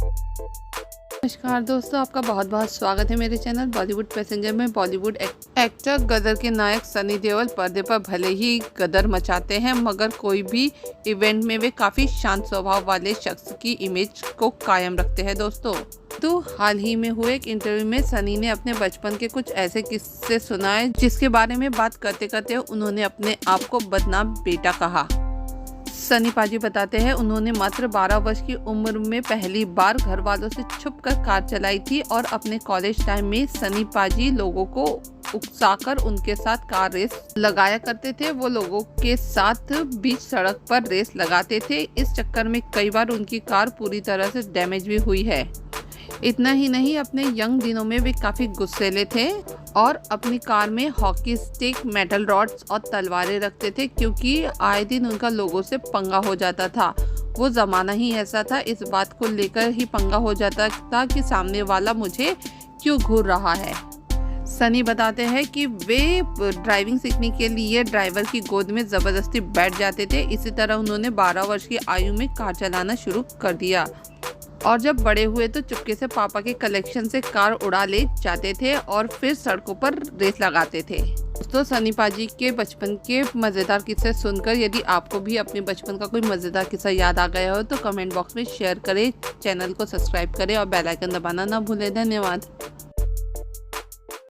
नमस्कार दोस्तों, आपका बहुत बहुत स्वागत है मेरे चैनल बॉलीवुड पैसेंजर में। बॉलीवुड एक्टर गदर के नायक सनी देओल पर्दे पर भले ही गदर मचाते हैं, मगर कोई भी इवेंट में वे काफ़ी शांत स्वभाव वाले शख्स की इमेज को कायम रखते हैं दोस्तों। तो हाल ही में हुए एक इंटरव्यू में सनी ने अपने बचपन के कुछ ऐसे किस्से सुनाए जिसके बारे में बात करते करते उन्होंने अपने आप को बदनाम बेटा कहा। सनी पाजी बताते हैं, उन्होंने मात्र 12 वर्ष की उम्र में पहली बार घर वालों से छुपकर कार चलाई थी और अपने कॉलेज टाइम में सनी पाजी लोगों को उकसाकर उनके साथ कार रेस लगाया करते थे। वो लोगों के साथ बीच सड़क पर रेस लगाते थे। इस चक्कर में कई बार उनकी कार पूरी तरह से डैमेज भी हुई है। इतना ही नहीं, अपने यंग दिनों में वे काफ़ी गुस्सैले थे और अपनी कार में हॉकी स्टिक, मेटल रॉड्स और तलवारें रखते थे, क्योंकि आए दिन उनका लोगों से पंगा हो जाता था। वो ज़माना ही ऐसा था, इस बात को लेकर ही पंगा हो जाता था कि सामने वाला मुझे क्यों घूर रहा है। सनी बताते हैं कि वे ड्राइविंग सीखने के लिए ड्राइवर की गोद में ज़बरदस्ती बैठ जाते थे। इसी तरह उन्होंने 12 वर्ष की आयु में कार चलाना शुरू कर दिया और जब बड़े हुए तो चुपके से पापा के कलेक्शन से कार उड़ा ले जाते थे और फिर सड़कों पर रेस लगाते थे। दोस्तों, सनी पाजी के बचपन के मज़ेदार किस्से सुनकर यदि आपको भी अपने बचपन का कोई मज़ेदार किस्सा याद आ गया हो तो कमेंट बॉक्स में शेयर करें, चैनल को सब्सक्राइब करें और बेल आइकन दबाना ना भूलें। धन्यवाद।